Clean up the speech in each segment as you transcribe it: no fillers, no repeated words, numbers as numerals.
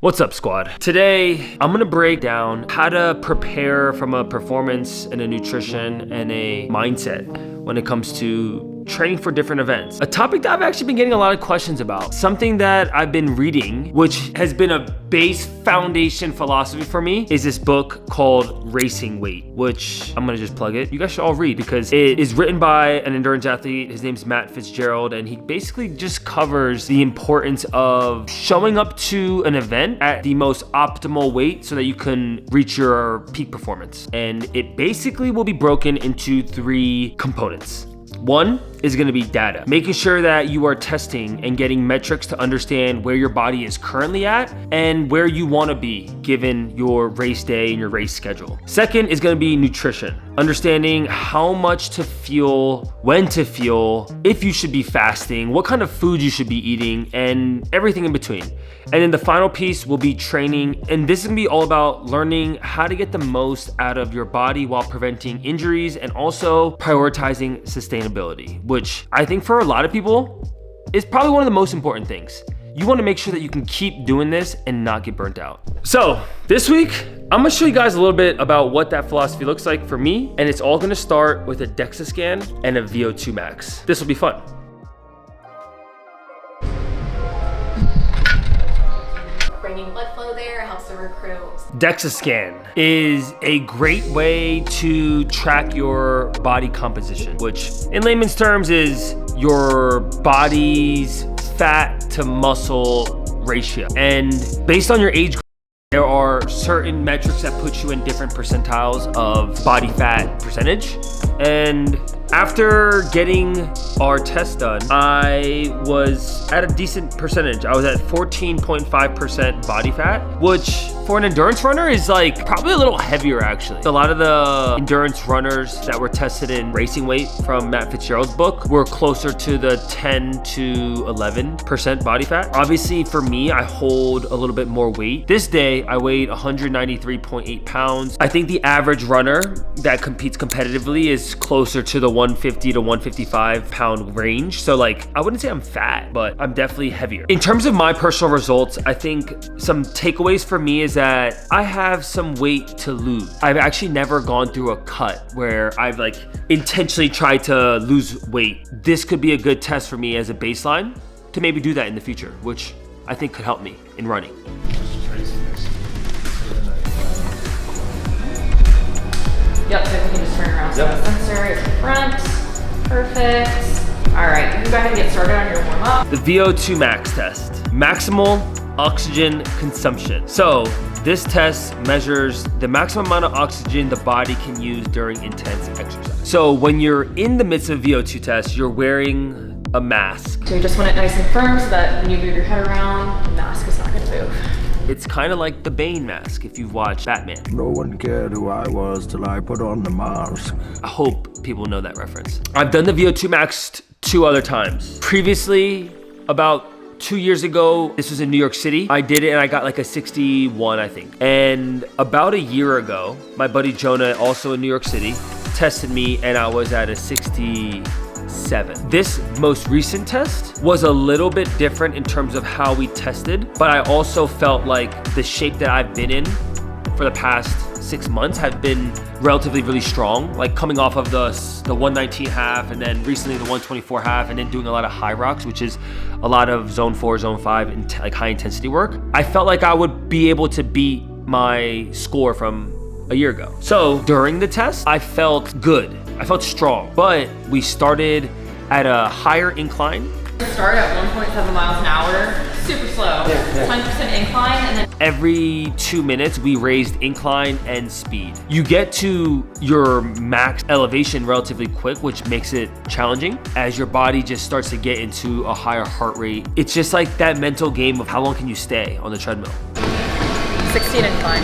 What's up, squad? Today, I'm gonna break down how to prepare from a performance and a nutrition and a mindset when it comes to training for different events. A topic that I've actually been getting a lot of questions about. Something that I've been reading, which has been a base foundation philosophy for me, is this book called Racing Weight, which I'm gonna just plug it. You guys should all read because it is written by an endurance athlete. His name's Matt Fitzgerald, and he basically just covers the importance of showing up to an event at the most optimal weight so that you can reach your peak performance. And it basically will be broken into three components. One is gonna be data, making sure that you are testing and getting metrics to understand where your body is currently at and where you wanna be given your race day and your race schedule. Second is gonna be nutrition, understanding how much to fuel, when to fuel, if you should be fasting, what kind of food you should be eating, and everything in between. And then the final piece will be training, and this is gonna be all about learning how to get the most out of your body while preventing injuries and also prioritizing sustainability, which I think for a lot of people is probably one of the most important things. You wanna make sure that you can keep doing this and not get burnt out. So this week, I'm gonna show you guys a little bit about what that philosophy looks like for me, and it's all gonna start with a DEXA scan and a VO2 max. This will be fun. Bringing blood flow there helps the recruit. DEXA scan is a great way to track your body composition, which in layman's terms is your body's fat to muscle ratio. And based on your age group, there are certain metrics that put you in different percentiles of body fat percentage. And after getting our test done, I was at a decent percentage. I was at 14.5% body fat, which for an endurance runner is like probably a little heavier actually. A lot of the endurance runners that were tested in Racing Weight from Matt Fitzgerald's book were closer to the 10 to 11% body fat. Obviously for me, I hold a little bit more weight. This day, I weighed 193.8 pounds. I think the average runner that competes competitively is closer to the 150 to 155 pound range. So like, I wouldn't say I'm fat, but I'm definitely heavier. In terms of my personal results, I think some takeaways for me is that I have some weight to lose. I've actually never gone through a cut where I've like intentionally tried to lose weight. This could be a good test for me as a baseline to maybe do that in the future, which I think could help me in running. Yep, so we can just turn around. So the sensor is in front. Perfect. All right, you can go ahead and get started on your warm up. The VO2 max test, maximal oxygen consumption. So this test measures the maximum amount of oxygen the body can use during intense exercise. So when you're in the midst of a VO2 test, you're wearing a mask. So you just want it nice and firm so that when you move your head around, the mask is not gonna move. It's kind of like the Bane mask if you've watched Batman. No one cared who I was till I put on the mask. I hope people know that reference. I've done the VO2 max 2 other times. Previously, about 2 years ago, this was in New York City. I did it and I got like a 61, I think. And about a year ago, my buddy Jonah, also in New York City, tested me and I was at a 67. This most recent test was a little bit different in terms of how we tested, but I also felt like the shape that I've been in for the past 6 months have been relatively really strong, like coming off of the 119 half and then recently the 124 half and then doing a lot of high rocks, which is a lot of zone 4, zone 5 and like high intensity work. I felt like I would be able to beat my score from a year ago. So during the test, I felt good. I felt strong, but we started at a higher incline. Start at 1.7 miles an hour, super slow, 20% incline, and then every 2 minutes we raised incline and speed. You get to your max elevation relatively quick, which makes it challenging as your body just starts to get into a higher heart rate. It's just like that mental game of how long can you stay on the treadmill. 16 incline.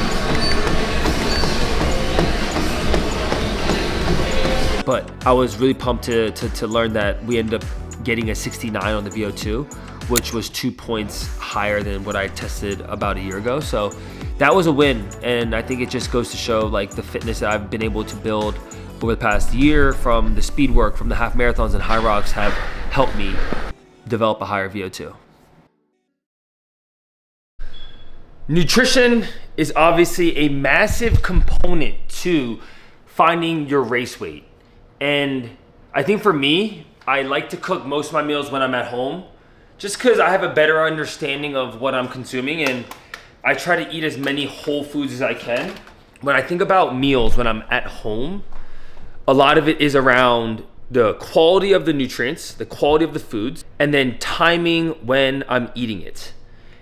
But I was really pumped to learn that we ended up getting a 69 on the VO2, which was 2 points higher than what I tested about a year ago. So that was a win. And I think it just goes to show like the fitness that I've been able to build over the past year from the speed work, from the half marathons and high rocks have helped me develop a higher VO2. Nutrition is obviously a massive component to finding your race weight. And I think for me, I like to cook most of my meals when I'm at home, just because I have a better understanding of what I'm consuming, and I try to eat as many whole foods as I can. When I think about meals when I'm at home, a lot of it is around the quality of the nutrients, the quality of the foods, and then timing when I'm eating it.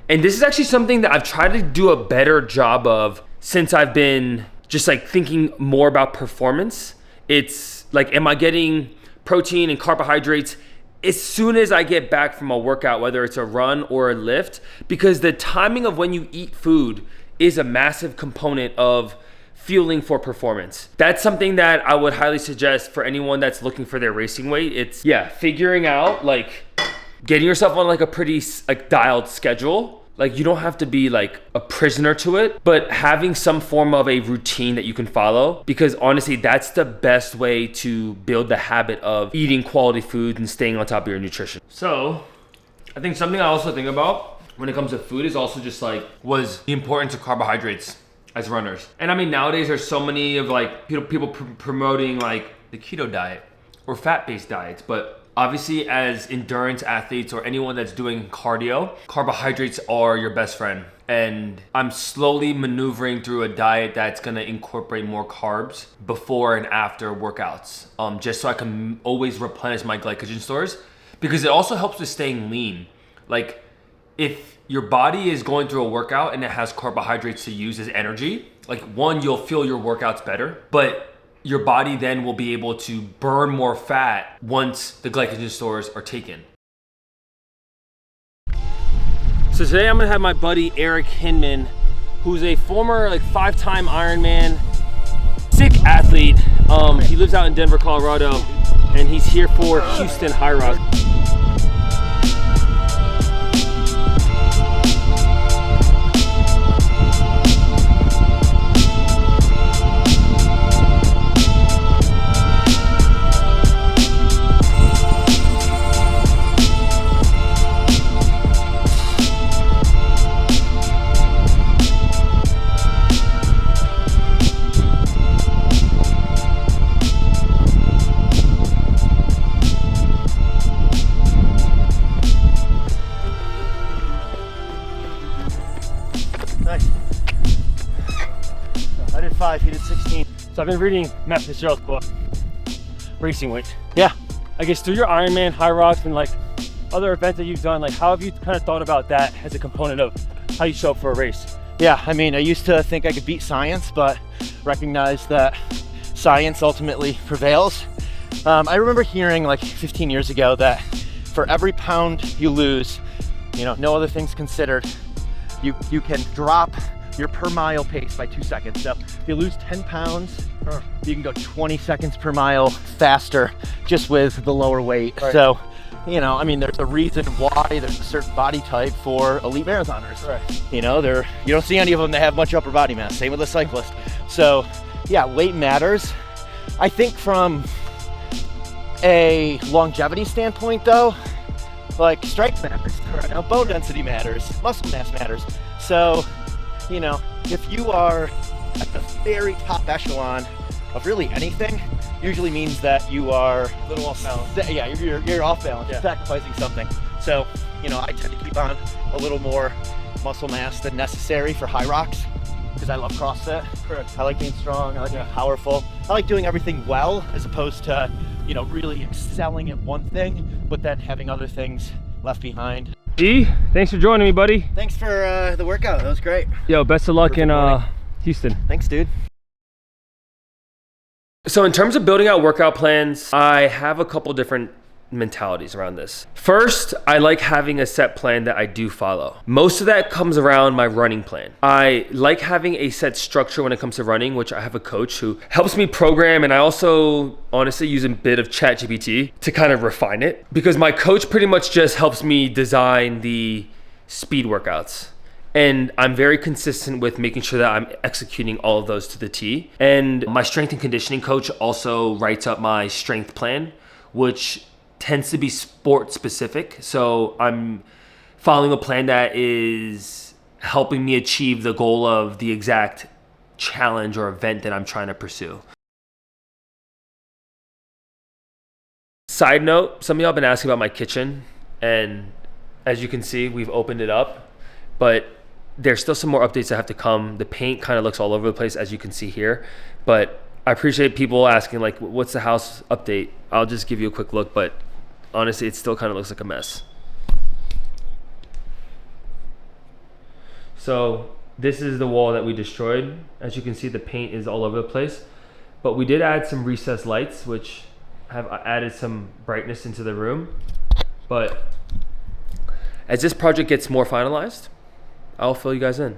And this is actually something that I've tried to do a better job of since I've been just like thinking more about performance. It's like, am I getting protein and carbohydrates as soon as I get back from a workout, whether it's a run or a lift? Because the timing of when you eat food is a massive component of fueling for performance. That's something that I would highly suggest for anyone that's looking for their racing weight. It's figuring out, like, getting yourself on like a pretty like dialed schedule. Like, you don't have to be like a prisoner to it, but having some form of a routine that you can follow, because honestly, that's the best way to build the habit of eating quality food and staying on top of your nutrition. So I think something I also think about when it comes to food is also just like, was the importance of carbohydrates as runners. And I mean, nowadays there's so many of like people promoting like the keto diet or fat-based diets, but obviously, as endurance athletes or anyone that's doing cardio, carbohydrates are your best friend. And I'm slowly maneuvering through a diet that's gonna incorporate more carbs before and after workouts, just so I can always replenish my glycogen stores, because it also helps with staying lean. Like, if your body is going through a workout and it has carbohydrates to use as energy, like, one, you'll feel your workouts better, but your body then will be able to burn more fat once the glycogen stores are taken. So today I'm gonna have my buddy Eric Hinman, who's a former like 5-time Ironman, sick athlete. He lives out in Denver, Colorado, and he's here for Houston High Rock. I did 5, he did 16. So I've been reading Matt Fitzgerald's book, Racing Weight. Yeah. I guess through your Ironman, High Rocks, and like other events that you've done, like how have you kind of thought about that as a component of how you show up for a race? Yeah, I mean, I used to think I could beat science, but recognize that science ultimately prevails. I remember hearing like 15 years ago that for every pound you lose, you know, no other things considered, you can drop your per mile pace by 2 seconds. So if you lose 10 pounds, you can go 20 seconds per mile faster just with the lower weight. Right. So, you know, I mean, there's a reason why there's a certain body type for elite marathoners. Right. You know, you don't see any of them that have much upper body mass. Same with a cyclist. So yeah, weight matters. I think from a longevity standpoint though, like strength matters, right? Now, bone density matters, muscle mass matters. So, you know, if you are at the very top echelon of really anything, usually means that you are A little off balance. yeah, you're off balance, Yeah. sacrificing something. So, you know, I tend to keep on a little more muscle mass than necessary for high rocks because I love CrossFit. Correct. I like being strong, I like being Yeah. powerful. I like doing everything well as opposed to, you know, really excelling at one thing, but then having other things left behind. E, thanks for joining me, buddy. Thanks for the workout, that was great. Yo, best of luck in morning. Houston. Thanks, dude. So in terms of building out workout plans, I have a couple different mentalities around this. First, I like having a set plan that I do follow. Most of that comes around my running plan. I like having a set structure when it comes to running, which I have a coach who helps me program, and I also honestly use a bit of ChatGPT to kind of refine it, because my coach pretty much just helps me design the speed workouts. And I'm very consistent with making sure that I'm executing all of those to the T. And my strength and conditioning coach also writes up my strength plan, which tends to be sport specific. So I'm following a plan that helping me achieve the goal of the exact challenge or event that I'm trying to pursue. Side note, some of y'all have been asking about my kitchen, and as you can see, we've opened it up, but there's still some more updates that have to come. The paint kind of looks all over the place, as you can see here, but I appreciate people asking, like, what's the house update? I'll just give you a quick look, but honestly, it still kind of looks like a mess. So this is the wall that we destroyed. As you can see, the paint is all over the place, but we did add some recessed lights, which have added some brightness into the room. But as this project gets more finalized, I'll fill you guys in.